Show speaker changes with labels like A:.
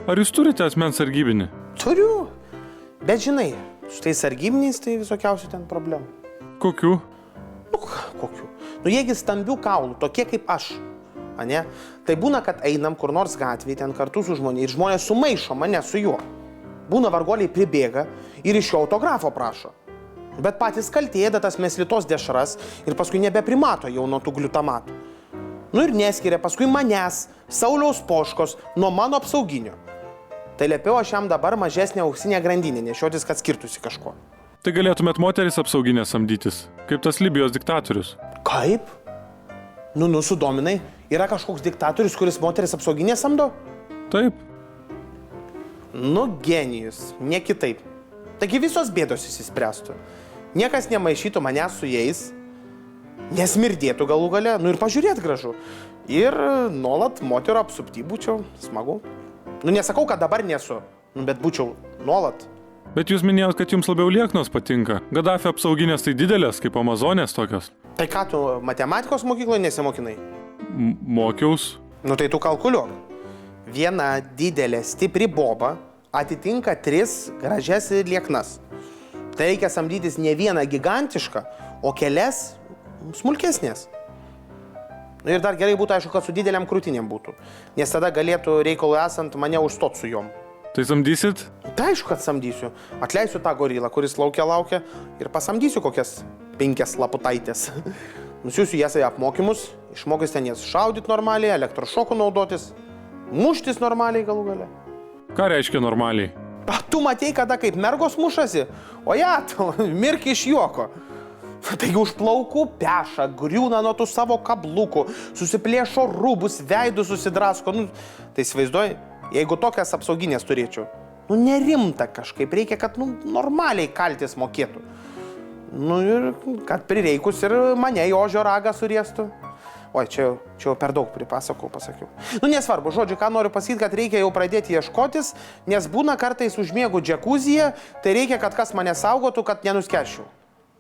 A: Ar jūs turite asmens sargybinį?
B: Turiu. Bet žinai, su tais sargybiniais tai visokiausių ten problemų.
A: Kokių?
B: Kokių? Jiegi stambių kaulų, tokie kaip aš. Ane? Tai būna, kad einam kur nors gatvėje ten kartu su žmonėmis ir žmonės sumaišo mane su juo. Būna vargoliai pribėga ir iš jo autografo prašo. Bet patys kaltėda tas meslitos dešras ir paskui nebeprimato jau nuo tų gliutamatų. Ir neskiria paskui manęs, Sauliaus Poškos, nuo mano apsauginio. Tai liepiau aš jam dabar mažesnę auksinę grandinę nešiotis, kad skirtųsi kažko.
A: Tai galėtumėt moteris apsauginę samdytis, kaip tas Libijos diktatorius.
B: Kaip? Sudominai. Yra kažkoks diktatorius, kuris moteris apsauginė samdo?
A: Taip.
B: Genijus, ne kitaip. Taigi visos bėdos išsispręstų. Niekas nemaišytų manęs su jais, nesmirdėtų galų gale, ir pažiūrėt gražu. Ir nuolat moterų apsupty būčiau, smagu. Nesakau, kad dabar nesu, bet būčiau nuolat.
A: Bet jūs minėjot, kad jums labiau lieknos patinka. Gaddafio apsauginės tai didelės, kaip Amazonės tokios.
B: Tai ką tu matematikos mokykloje nesimokinai?
A: Mokiaus.
B: Tai tu kalkuliuok. Viena didelė stipri boba atitinka 3 gražias ir lieknas. Tai reikia samdytis ne vieną gigantišką, o kelias smulkesnės. Ir dar gerai būtų, aišku, kad su dideliam krūtinėm būtų. Nes tada galėtų reikalui esant mane užstot su jom.
A: Tai samdysit?
B: Tai aišku, kad samdysiu. Atleisiu tą gorilą, kuris laukia ir pasamdysiu kokias 5 laputaitės. Nusiųsiu jas į apmokymus, išmokys ten jas šaudyt normaliai, elektrošokų naudotis, muštis normaliai galų gale.
A: Ką reiškia normaliai?
B: Tu matei, kada kaip mergos mušasi? O mirk iš juoko. Taigi už plaukų peša, griūna nuo tų savo kablukų, susiplėšo rūbus, veidus susidrasko. Tai įsivaizduoji, jeigu tokias apsauginės turėčiau. Nerimta kažkaip, reikia, kad normaliai kaltis mokėtų. Ir kad prireikus ir mane į ožio ragą suriestų. Oi, čia jau per daug pasakiau. Nesvarbu, žodžiu, ką noriu pasakyti, kad reikia jau pradėti ieškotis, nes būna kartais užmiegu džekuzyje, tai reikia, kad kas mane saugotų, kad nenuskęsčiau.